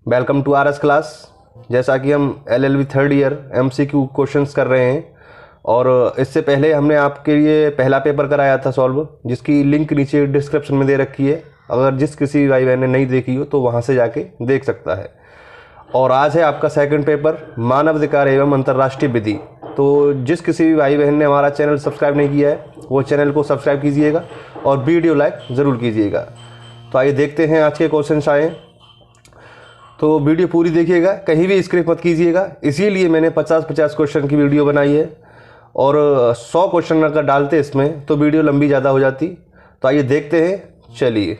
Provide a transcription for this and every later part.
Welcome to R S class. जैसा कि हम LLB third year MCQ questions कर रहे हैं और इससे पहले हमने आपके लिए पहला पेपर कराया था सॉल्व, जिसकी लिंक नीचे डिस्क्रिप्शन में दे रखी है। अगर जिस किसी भाई बहन ने नहीं देखी हो तो वहाँ से जाके देख सकता है। और आज है आपका सेकंड पेपर मानवाधिकार एवं अंतर्राष्ट्रीय विधि। तो जिस किसी भी भाई बहन ने हमारा चैनल सब्सक्राइब नहीं किया है वो चैनल को सब्सक्राइब कीजिएगा और वीडियो लाइक ज़रूर कीजिएगा। तो आइए देखते हैं आज के क्वेश्चन आए। तो वीडियो पूरी देखिएगा, कहीं भी स्किप मत कीजिएगा। इसीलिए मैंने 50-50 क्वेश्चन की वीडियो बनाई है और 100 क्वेश्चन अगर डालते इसमें तो वीडियो लंबी ज़्यादा हो जाती। तो आइए देखते हैं। चलिए,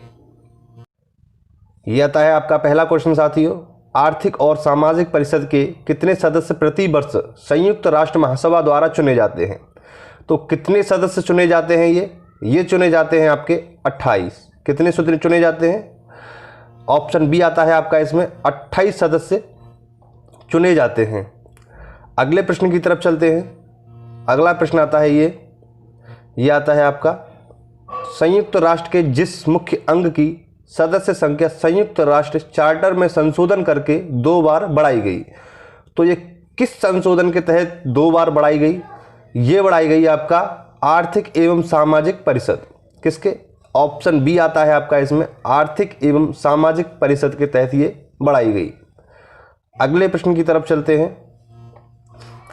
ये आता है आपका पहला क्वेश्चन साथियों। आर्थिक और सामाजिक परिषद के कितने सदस्य प्रति वर्ष संयुक्त राष्ट्र महासभा द्वारा चुने जाते हैं? तो कितने सदस्य चुने जाते हैं? ये चुने जाते हैं आपके 28। कितने सूत्र चुने जाते हैं? ऑप्शन बी आता है आपका इसमें 28 सदस्य चुने जाते हैं। अगले प्रश्न की तरफ चलते हैं। अगला प्रश्न आता है ये आता है आपका संयुक्त राष्ट्र के जिस मुख्य अंग की सदस्य संख्या संयुक्त राष्ट्र चार्टर में संशोधन करके 2 बार बढ़ाई गई। तो ये किस संशोधन के तहत 2 बार बढ़ाई गई? ये बढ़ाई गई आपका आर्थिक एवं सामाजिक परिषद। किसके? ऑप्शन बी आता है आपका इसमें आर्थिक एवं सामाजिक परिषद के तहत ये बढ़ाई गई। अगले प्रश्न की तरफ चलते हैं।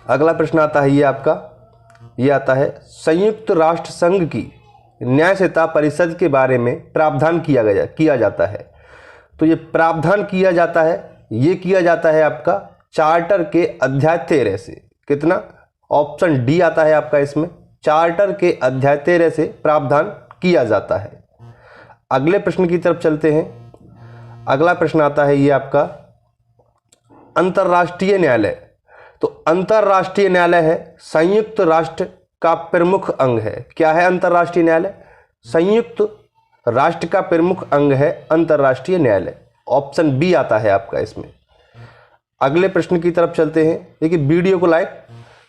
अगला प्रश्न आता है ये आता है संयुक्त राष्ट्र संघ की न्याय संहिता परिषद के बारे में प्रावधान किया जाता है। तो ये प्रावधान किया जाता है आपका चार्टर के अध्याय 13 से। कितना? ऑप्शन डी आता है आपका इसमें चार्टर के अध्याय 13 से प्रावधान किया जाता है। अगले प्रश्न की तरफ चलते हैं। अगला प्रश्न आता है आपका अंतर्राष्ट्रीय न्यायालय। तो अंतर्राष्ट्रीय न्यायालय है संयुक्त राष्ट्र का प्रमुख अंग है। क्या है अंतर्राष्ट्रीय न्यायालय? संयुक्त राष्ट्र का प्रमुख अंग है अंतर्राष्ट्रीय न्यायालय। ऑप्शन बी आता है आपका इसमें। अगले प्रश्न की तरफ चलते हैं। देखिए, वीडियो को लाइक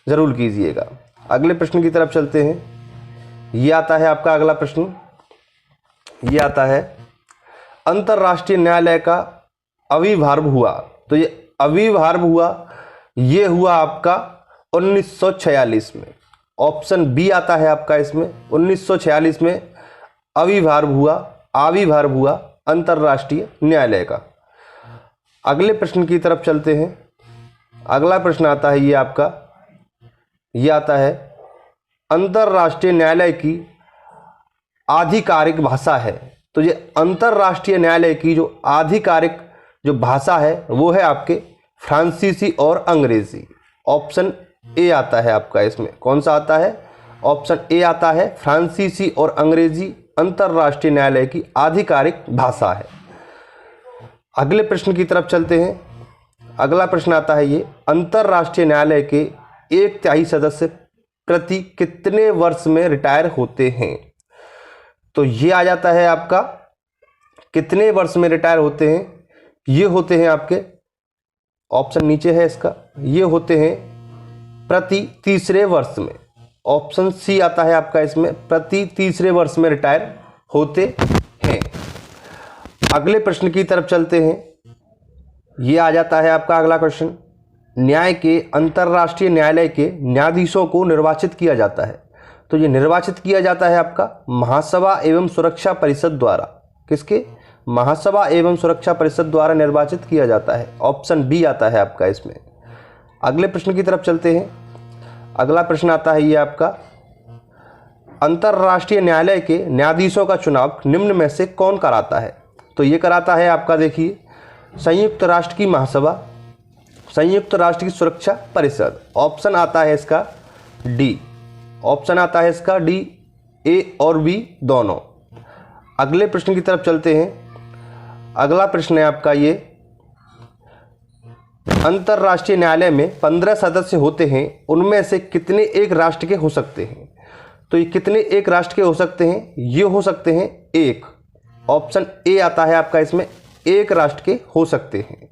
जरूर कीजिएगा। अगले प्रश्न की तरफ चलते हैं। ये आता है आपका अगला प्रश्न। ये आता है अंतर्राष्ट्रीय न्यायालय का आविर्भाव हुआ। तो ये आविर्भाव हुआ आपका 1946 में। ऑप्शन बी आता है आपका इसमें 1946 में आविर्भाव हुआ अंतर्राष्ट्रीय न्यायालय का। अगले प्रश्न की तरफ चलते हैं। अगला प्रश्न आता है ये आता है अंतर्राष्ट्रीय न्यायालय की आधिकारिक भाषा है। तो ये अंतर्राष्ट्रीय न्यायालय की जो आधिकारिक जो भाषा है वो है आपके फ्रांसीसी और अंग्रेजी। ऑप्शन ए आता है आपका इसमें। कौन सा आता है? ऑप्शन ए आता है फ्रांसीसी और अंग्रेजी अंतर्राष्ट्रीय न्यायालय की आधिकारिक भाषा है। अगले प्रश्न की तरफ चलते हैं। अगला प्रश्न आता है ये अंतर्राष्ट्रीय न्यायालय के 1/3 सदस्य प्रति कितने वर्ष में रिटायर होते हैं? तो ये आ जाता है आपका कितने वर्ष में रिटायर होते हैं? ये होते हैं आपके, ऑप्शन नीचे है इसका, ये होते हैं प्रति तीसरे वर्ष में। ऑप्शन सी आता है आपका इसमें प्रति तीसरे वर्ष में रिटायर होते हैं। अगले प्रश्न की तरफ चलते हैं। ये आ जाता है आपका अगला क्वेश्चन। न्याय के अंतर्राष्ट्रीय न्यायालय के न्यायाधीशों को निर्वाचित किया जाता है। तो ये निर्वाचित किया जाता है आपका महासभा एवं सुरक्षा परिषद द्वारा। किसके? महासभा एवं सुरक्षा परिषद द्वारा निर्वाचित किया जाता है। ऑप्शन बी आता है आपका इसमें। अगले प्रश्न की तरफ चलते हैं। अगला प्रश्न आता है ये आपका अंतर्राष्ट्रीय न्यायालय के न्यायाधीशों का चुनाव निम्न में से कौन कराता है? तो ये कराता है आपका, देखिए, संयुक्त राष्ट्र की महासभा, संयुक्त राष्ट्र की सुरक्षा परिषद। ऑप्शन आता है इसका डी। ऑप्शन आता है इसका डी, ए और बी दोनों। अगले प्रश्न की तरफ चलते हैं। अगला प्रश्न है आपका ये अंतर्राष्ट्रीय न्यायालय में 15 सदस्य होते हैं, उनमें से कितने एक राष्ट्र के हो सकते हैं? तो ये कितने एक राष्ट्र के हो सकते हैं? ये हो सकते हैं 1। ऑप्शन ए आता है आपका इसमें, 1 राष्ट्र के हो सकते हैं।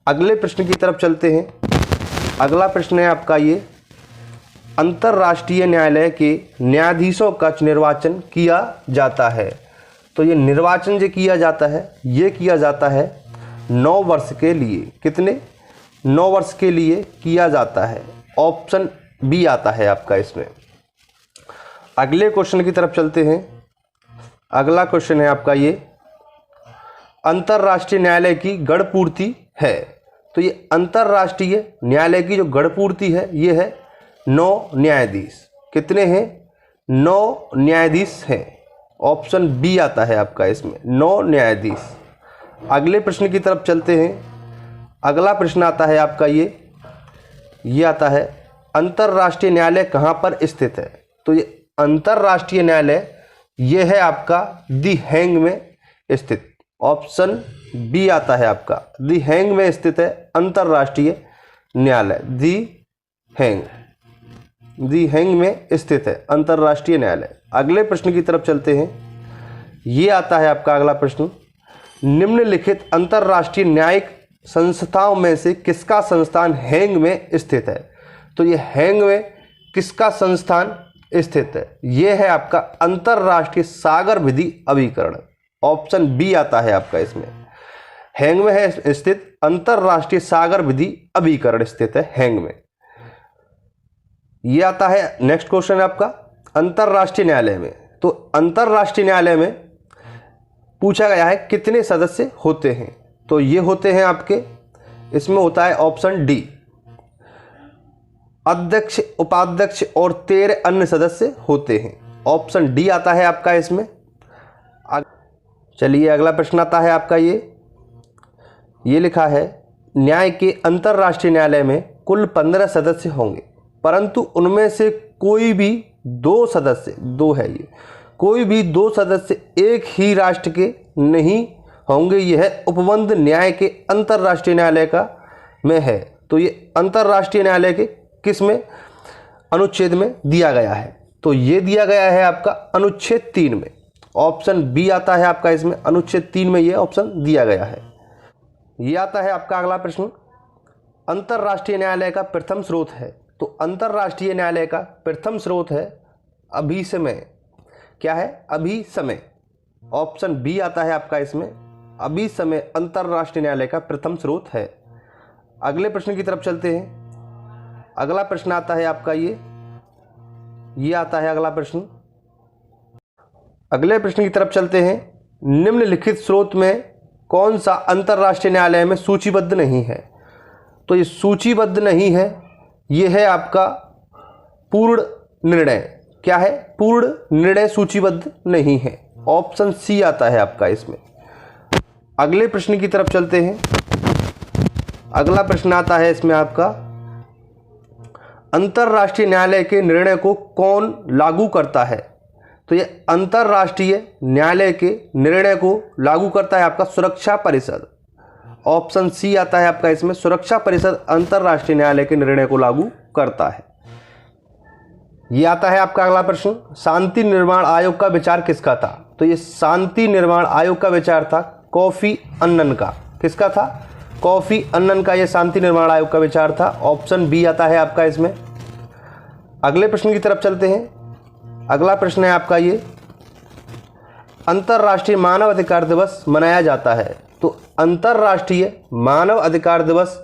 अगले प्रश्न की तरफ चलते हैं। अगला प्रश्न है आपका ये अंतर्राष्ट्रीय न्यायालय के न्यायाधीशों का निर्वाचन किया जाता है। तो ये निर्वाचन जो किया जाता है ये किया जाता है 9 वर्ष के लिए। कितने? 9 वर्ष के लिए किया जाता है। ऑप्शन बी आता है आपका इसमें। अगले क्वेश्चन की तरफ चलते हैं। अगला क्वेश्चन है आपका ये, अंतर्राष्ट्रीय न्यायालय की गढ़पूर्ति है। तो ये अंतर्राष्ट्रीय न्यायालय की जो गढ़पूर्ति है ये है 9 न्यायाधीश। कितने हैं? 9 न्यायाधीश हैं। ऑप्शन बी आता है आपका इसमें, 9 न्यायाधीश। अगले प्रश्न की तरफ चलते हैं। अगला प्रश्न आता है आपका ये आता है, अंतर्राष्ट्रीय न्यायालय कहाँ पर स्थित है? तो ये अंतर्राष्ट्रीय न्यायालय ये है आपका दी हैंग में स्थित। ऑप्शन बी आता है आपका, दी हैंग में स्थित है अंतर्राष्ट्रीय न्यायालय। दी हैंग में स्थित है अंतर्राष्ट्रीय न्यायालय। अगले प्रश्न की तरफ चलते हैं। ये आता है आपका अगला प्रश्न, निम्नलिखित अंतर्राष्ट्रीय न्यायिक संस्थाओं में से किसका संस्थान हैंग में स्थित है? तो ये हैंग में किसका संस्थान स्थित है? ये है आपका अंतर्राष्ट्रीय सागर विधि अभिकरण। ऑप्शन बी आता है आपका इसमें, हैंग में है स्थित अंतर्राष्ट्रीय सागर विधि अभिकरण स्थित है हैंग में। ये आता है नेक्स्ट क्वेश्चन है आपका, अंतर्राष्ट्रीय न्यायालय में। तो अंतर्राष्ट्रीय न्यायालय में पूछा गया है कितने सदस्य होते हैं? तो ये होते हैं आपके, इसमें होता है ऑप्शन डी, अध्यक्ष, उपाध्यक्ष और 13 अन्य सदस्य होते हैं। ऑप्शन डी आता है आपका इसमें। चलिए अगला प्रश्न आता है आपका ये लिखा है, न्याय के अंतर्राष्ट्रीय न्यायालय में कुल 15 सदस्य होंगे, परंतु उनमें से कोई भी 2 सदस्य, 2 है ये, कोई भी 2 सदस्य एक ही राष्ट्र के नहीं होंगे। यह उपबंध न्याय के अंतर्राष्ट्रीय न्यायालय का में है। तो ये अंतर्राष्ट्रीय न्यायालय के किस में? अनुच्छेद में दिया गया है। तो ये दिया गया है आपका अनुच्छेद 3 में। ऑप्शन बी आता है आपका इसमें, अनुच्छेद 3 में ये ऑप्शन दिया गया है। ये आता है आपका अगला प्रश्न, अंतर्राष्ट्रीय न्यायालय का प्रथम स्रोत है। तो अंतर्राष्ट्रीय न्यायालय का प्रथम स्रोत है अभिसमय। क्या है? अभिसमय। ऑप्शन बी आता है आपका इसमें, अभिसमय अंतर्राष्ट्रीय न्यायालय का प्रथम स्रोत है। अगले प्रश्न की तरफ चलते हैं। अगला प्रश्न आता है आपका ये आता है अगला प्रश्न। अगले प्रश्न की तरफ चलते हैं। निम्नलिखित स्रोत में कौन सा अंतर्राष्ट्रीय न्यायालय में सूचीबद्ध नहीं है? तो ये सूचीबद्ध नहीं है, ये है आपका पूर्ण निर्णय। क्या है? पूर्ण निर्णय सूचीबद्ध नहीं है। ऑप्शन सी आता है आपका इसमें। अगले प्रश्न की तरफ चलते हैं। अगला प्रश्न आता है इसमें आपका, अंतर्राष्ट्रीय न्यायालय के निर्णय को कौन लागू करता है? तो ये अंतर्राष्ट्रीय न्यायालय के निर्णय को लागू करता है आपका सुरक्षा परिषद। ऑप्शन सी आता है आपका इसमें, सुरक्षा परिषद अंतर्राष्ट्रीय न्यायालय के निर्णय को लागू करता है। ये आता है आपका अगला प्रश्न, शांति निर्माण आयोग का विचार किसका था? तो ये शांति निर्माण आयोग का विचार था कोफी अन्नन का। किसका था? कोफी अन्नन का ये शांति निर्माण आयोग का विचार था। ऑप्शन बी आता है आपका इसमें। अगले प्रश्न की तरफ चलते हैं। अगला प्रश्न है आपका ये, अंतर्राष्ट्रीय मानव अधिकार दिवस मनाया जाता है। तो अंतर्राष्ट्रीय मानव अधिकार दिवस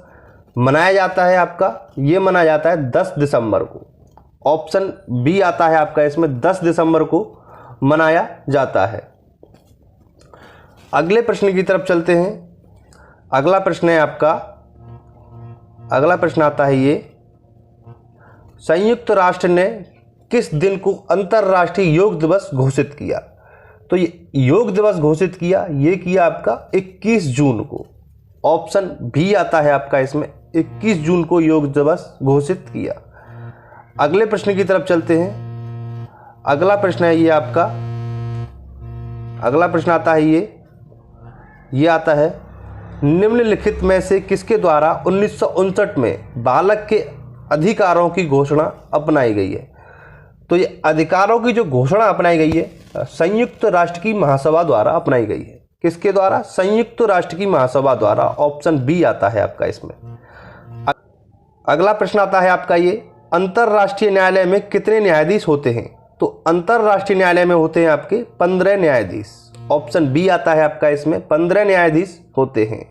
मनाया जाता है आपका, ये मनाया जाता है 10 दिसंबर को। ऑप्शन बी आता है आपका इसमें, 10 दिसंबर को मनाया जाता है। अगले प्रश्न की तरफ चलते हैं। अगला प्रश्न है आपका, अगला प्रश्न आता है ये, संयुक्त राष्ट्र ने किस दिन को अंतर्राष्ट्रीय योग दिवस घोषित किया? तो ये योग दिवस घोषित किया, ये किया आपका 21 जून को। ऑप्शन बी आता है आपका इसमें, 21 जून को योग दिवस घोषित किया। अगले प्रश्न की तरफ चलते हैं। अगला प्रश्न है ये आपका, अगला प्रश्न आता है ये आता है, निम्नलिखित में से किसके द्वारा 1959 में बालक के अधिकारों की घोषणा अपनाई गई है? तो ये अधिकारों की जो घोषणा अपनाई गई है संयुक्त राष्ट्र की महासभा द्वारा अपनाई गई है। किसके द्वारा? संयुक्त राष्ट्र की महासभा द्वारा। ऑप्शन बी आता है आपका इसमें। अगला प्रश्न आता है आपका ये, अंतर्राष्ट्रीय न्यायालय में कितने न्यायाधीश होते हैं? तो अंतर्राष्ट्रीय न्यायालय में होते हैं आपके 15 न्यायाधीश। ऑप्शन बी आता है आपका इसमें, 15 न्यायाधीश होते हैं।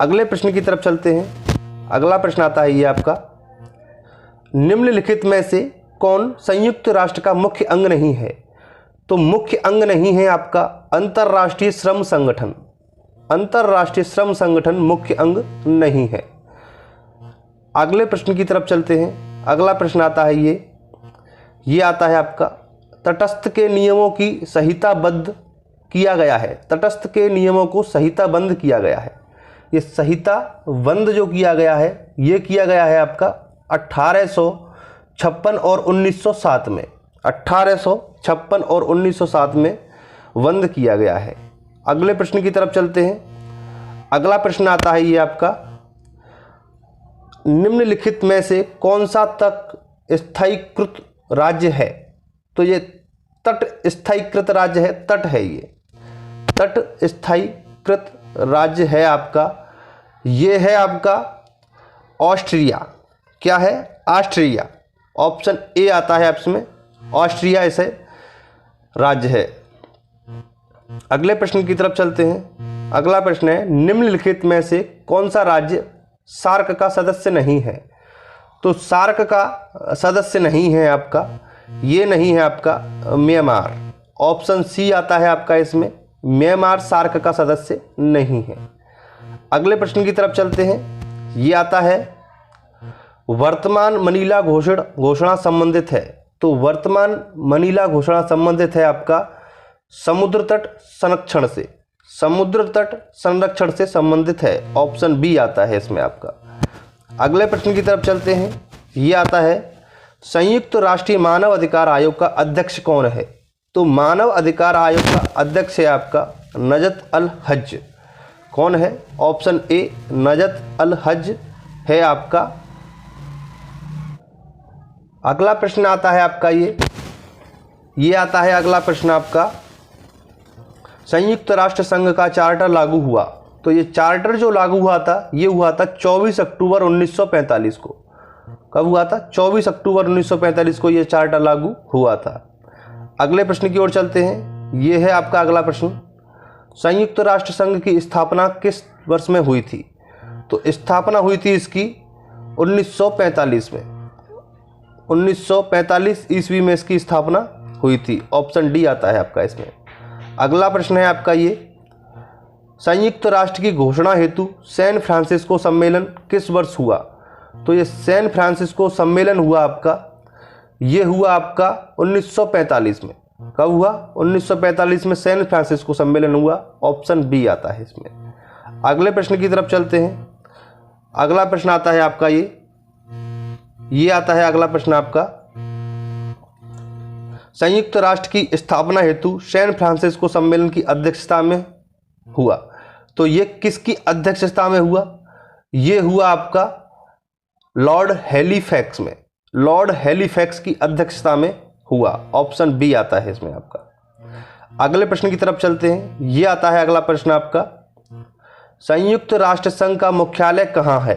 अगले प्रश्न की तरफ चलते हैं। अगला प्रश्न आता है ये आपका, निम्नलिखित में से कौन संयुक्त राष्ट्र का मुख्य अंग नहीं है? तो मुख्य अंग नहीं है आपका अंतर्राष्ट्रीय श्रम संगठन। अंतर्राष्ट्रीय श्रम संगठन मुख्य अंग नहीं है। अगले प्रश्न की तरफ चलते हैं। अगला प्रश्न आता है ये आता है आपका, तटस्थ के नियमों की संहिताबद्ध किया गया है। तटस्थ के नियमों को संहिताबद्ध किया गया है। ये संहिताबद्ध जो किया गया है ये किया गया है आपका 1856 और 1907 में। 1856 और 1907 में बंद किया गया है। अगले प्रश्न की तरफ चलते हैं। अगला प्रश्न आता है ये आपका, निम्नलिखित में से कौन सा तट स्थायीकृत राज्य है? तो ये तट स्थायीकृत राज्य है, तट है ये तट स्थायीकृत राज्य है आपका, ये है आपका ऑस्ट्रिया। क्या है? ऑस्ट्रिया। ऑप्शन ए आता है आपस में, ऑस्ट्रिया ऐसे राज्य है। अगले प्रश्न की तरफ चलते हैं। अगला प्रश्न है, निम्नलिखित में से कौन सा राज्य सार्क का सदस्य नहीं है? तो सार्क का सदस्य नहीं है आपका, ये नहीं है आपका म्यांमार। ऑप्शन सी आता है आपका इसमें, म्यांमार सार्क का सदस्य नहीं है। अगले प्रश्न की तरफ चलते हैं। ये आता है, वर्तमान मनीला घोषणा संबंधित है। तो वर्तमान मनीला घोषणा संबंधित है आपका समुद्र तट संरक्षण से। समुद्र तट संरक्षण से संबंधित है। ऑप्शन बी आता है इसमें आपका। अगले प्रश्न की तरफ चलते हैं। ये आता है, संयुक्त राष्ट्रीय मानव अधिकार आयोग का अध्यक्ष कौन है? तो मानव अधिकार आयोग का अध्यक्ष है आपका नजत अल हज। कौन है? ऑप्शन ए नजत अल हज है आपका। अगला प्रश्न आता है आपका ये आता है अगला प्रश्न आपका, संयुक्त राष्ट्र संघ का चार्टर लागू हुआ। तो ये चार्टर जो लागू हुआ था ये हुआ था 24 अक्टूबर 1945 को। कब हुआ था? 24 अक्टूबर 1945 को ये चार्टर लागू हुआ था। अगले प्रश्न की ओर चलते हैं। ये है आपका अगला प्रश्न, संयुक्त राष्ट्र संघ की स्थापना किस वर्ष में हुई थी? तो स्थापना हुई थी इसकी 1945 में। 1945 ईस्वी में इसकी स्थापना हुई थी। ऑप्शन डी आता है आपका इसमें। अगला प्रश्न है आपका ये, संयुक्त राष्ट्र की घोषणा हेतु सैन फ्रांसिस्को सम्मेलन किस वर्ष हुआ? तो ये सैन फ्रांसिस्को सम्मेलन हुआ आपका, ये हुआ आपका 1945 में। कब हुआ? 1945 में सैन फ्रांसिस्को सम्मेलन हुआ। ऑप्शन बी आता है इसमें। अगले प्रश्न की तरफ चलते हैं। अगला प्रश्न आता है आपका ये आता है अगला प्रश्न आपका, संयुक्त राष्ट्र की स्थापना हेतु सैन फ्रांसिस्को सम्मेलन की अध्यक्षता में हुआ। तो ये किसकी अध्यक्षता में हुआ? ये हुआ आपका लॉर्ड हैलीफैक्स में। लॉर्ड हैलीफैक्स की अध्यक्षता में हुआ। ऑप्शन बी आता है इसमें आपका। अगले प्रश्न की तरफ चलते हैं। ये आता है अगला प्रश्न आपका, संयुक्त राष्ट्र संघ का मुख्यालय कहाँ है?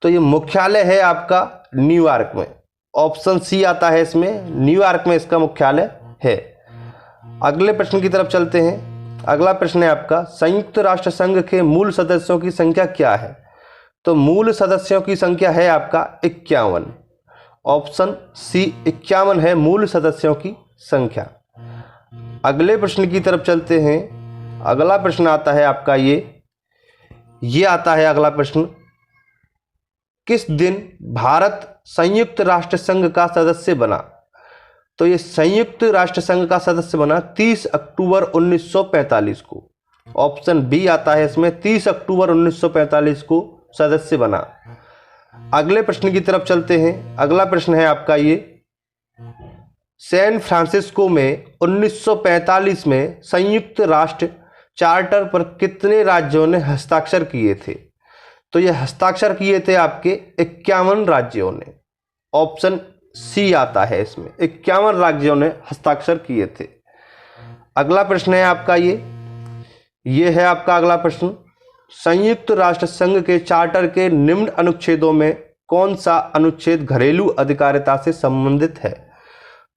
तो ये मुख्यालय है आपका न्यूयॉर्क में। ऑप्शन सी आता है इसमें, न्यूयॉर्क में इसका मुख्यालय है। अगले प्रश्न की तरफ चलते हैं। अगला प्रश्न है आपका, संयुक्त राष्ट्र संघ के मूल सदस्यों की संख्या क्या है? तो मूल सदस्यों की संख्या है आपका 51। ऑप्शन सी 51 है मूल सदस्यों की संख्या। अगले प्रश्न की तरफ चलते हैं। अगला प्रश्न आता है आपका ये आता है अगला प्रश्न, किस दिन भारत संयुक्त राष्ट्र संघ का सदस्य बना? तो ये संयुक्त राष्ट्र संघ का सदस्य बना 30 अक्टूबर 1945 को। ऑप्शन बी आता है इसमें, 30 अक्टूबर 1945 को सदस्य बना। अगले प्रश्न की तरफ चलते हैं। अगला प्रश्न है आपका सैन फ्रांसिस्को में 1945 में संयुक्त राष्ट्र चार्टर पर कितने राज्यों ने हस्ताक्षर किए थे? तो ये हस्ताक्षर किए थे आपके 51 राज्यों ने। ऑप्शन सी आता है इसमें, 51 राज्यों ने हस्ताक्षर किए थे। अगला प्रश्न है आपका ये है आपका अगला प्रश्न, संयुक्त राष्ट्र संघ के चार्टर के निम्न अनुच्छेदों में कौन सा अनुच्छेद घरेलू अधिकारिता से संबंधित है?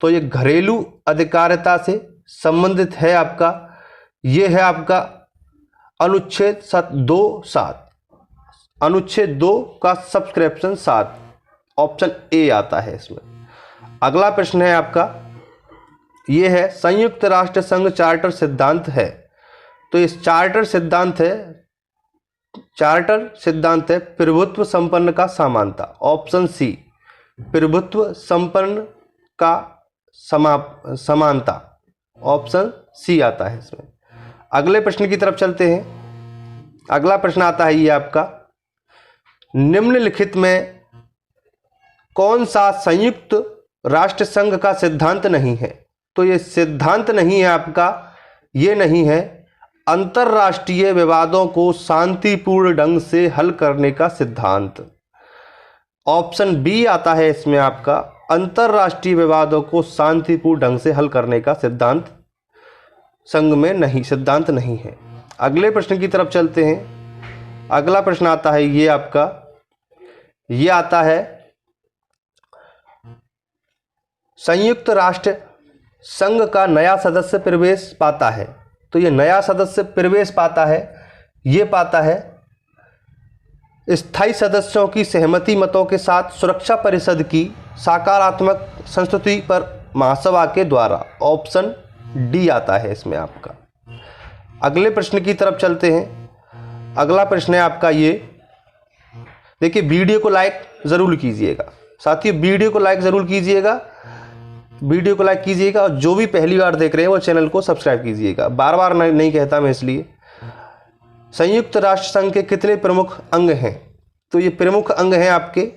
तो ये घरेलू अधिकारिता से संबंधित है आपका, ये है आपका अनुच्छेद 2.7। अनुच्छेद 2 का सब्सक्रिप्शन 7, ऑप्शन ए आता है इसमें। अगला प्रश्न है आपका, ये है संयुक्त राष्ट्र संघ चार्टर सिद्धांत है। तो इस चार्टर सिद्धांत है प्रभुत्व संपन्न का समानता, ऑप्शन सी प्रभुत्व संपन्न का समानता, ऑप्शन सी आता है इसमें। अगले प्रश्न की तरफ चलते हैं। अगला प्रश्न आता है ये आपका, निम्नलिखित में कौन सा संयुक्त राष्ट्र संघ का सिद्धांत नहीं है? तो ये सिद्धांत नहीं है आपका, ये नहीं है अंतरराष्ट्रीय विवादों को शांतिपूर्ण ढंग से हल करने का सिद्धांत। ऑप्शन बी आता है इसमें आपका, अंतरराष्ट्रीय विवादों को शांतिपूर्ण ढंग से हल करने का सिद्धांत संघ में नहीं, सिद्धांत नहीं है। अगले प्रश्न की तरफ चलते हैं। अगला प्रश्न आता है ये आपका, ये आता है संयुक्त राष्ट्र संघ का नया सदस्य प्रवेश पाता है। तो ये नया सदस्य प्रवेश पाता है, ये पाता है स्थायी सदस्यों की सहमति मतों के साथ सुरक्षा परिषद की सकारात्मक संस्तुति पर महासभा के द्वारा, ऑप्शन डी आता है इसमें आपका। अगले प्रश्न की तरफ चलते हैं। अगला प्रश्न है आपका ये, देखिए वीडियो को लाइक ज़रूर कीजिएगा साथियों, वीडियो को लाइक ज़रूर कीजिएगा, वीडियो को लाइक कीजिएगा और जो भी पहली बार देख रहे हैं वो चैनल को सब्सक्राइब कीजिएगा। बार बार नहीं कहता मैं इसलिए। संयुक्त राष्ट्र संघ के कितने प्रमुख अंग हैं? तो ये प्रमुख अंग हैं आपके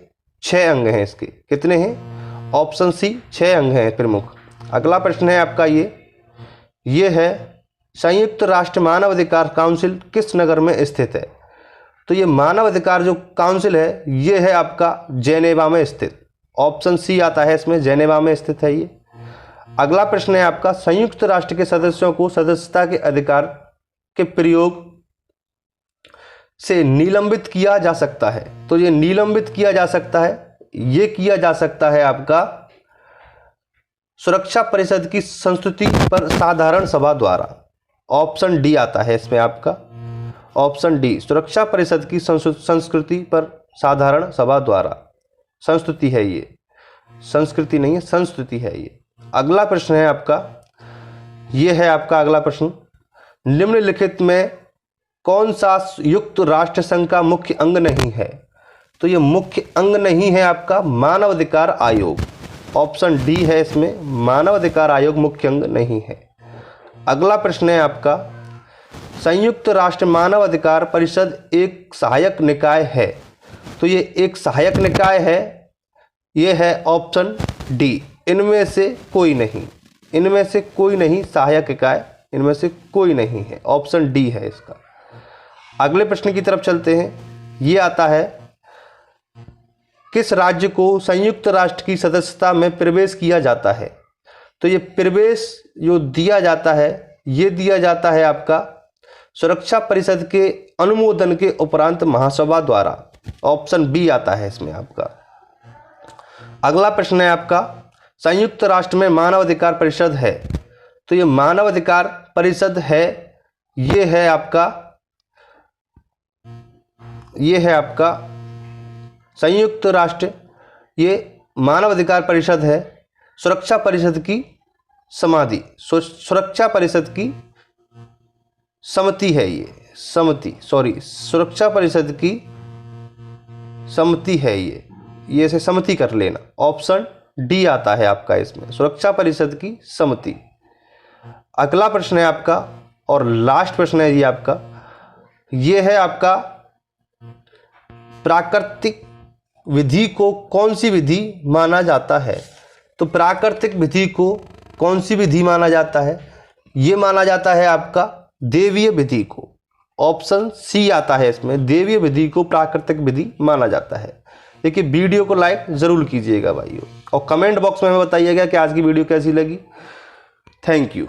6 अंग हैं इसके। कितने हैं? ऑप्शन सी 6 अंग हैं प्रमुख। अगला प्रश्न है आपका ये है संयुक्त राष्ट्र मानव अधिकार काउंसिल किस नगर में स्थित है? तो ये मानव अधिकार जो काउंसिल है ये है आपका जेनेवा में स्थित, ऑप्शन सी आता है इसमें, जेनेवा में स्थित है ये। अगला प्रश्न है आपका, संयुक्त राष्ट्र के सदस्यों को सदस्यता के अधिकार के प्रयोग से निलंबित किया जा सकता है। तो ये निलंबित किया जा सकता है, ये किया जा सकता है आपका सुरक्षा परिषद की संस्तुति पर साधारण सभा द्वारा, ऑप्शन डी आता है इसमें आपका, ऑप्शन डी सुरक्षा परिषद की संस्कृति पर साधारण सभा द्वारा। संस्तुति है ये, संस्कृति नहीं है, संस्तुति है ये। अगला प्रश्न है आपका, ये है आपका अगला प्रश्न, निम्नलिखित में कौन सा युक्त राष्ट्र संघ का मुख्य अंग नहीं है? तो ये मुख्य अंग नहीं है आपका मानव अधिकार आयोग, ऑप्शन डी है इसमें, मानव अधिकार आयोग मुख्य अंग नहीं है। अगला प्रश्न है आपका, संयुक्त राष्ट्र मानव अधिकार परिषद एक सहायक निकाय है। तो ये एक सहायक निकाय है, ये है ऑप्शन डी, इनमें से कोई नहीं, इनमें से कोई नहीं, सहायक इकाई इनमें से कोई नहीं है, ऑप्शन डी है इसका। अगले प्रश्न की तरफ चलते हैं। ये आता है, किस राज्य को संयुक्त राष्ट्र की सदस्यता में प्रवेश किया जाता है? तो ये प्रवेश जो दिया जाता है ये दिया जाता है आपका सुरक्षा परिषद के अनुमोदन के उपरांत महासभा द्वारा, ऑप्शन बी आता है इसमें आपका। अगला प्रश्न है आपका, संयुक्त राष्ट्र में मानव अधिकार परिषद है। तो ये मानव अधिकार परिषद है, ये है आपका संयुक्त राष्ट्र, ये मानव अधिकार परिषद है, सुरक्षा परिषद की समाधि, सुरक्षा परिषद की सम्मति है ये, सुरक्षा परिषद की सम्मति है ये से सम्मति कर लेना, ऑप्शन डी आता है आपका इसमें, सुरक्षा परिषद की सम्मति। अगला प्रश्न है आपका और लास्ट प्रश्न है ये आपका, ये है आपका प्राकृतिक विधि को कौन सी विधि माना जाता है? तो प्राकृतिक विधि को कौन सी विधि माना जाता है? ये माना जाता है आपका देवीय विधि को, ऑप्शन सी आता है इसमें, देवीय विधि को प्राकृतिक विधि माना जाता है। देखिए वीडियो को लाइक ज़रूर कीजिएगा भाइयों और कमेंट बॉक्स में हमें बताइएगा कि आज की वीडियो कैसी लगी। Thank you.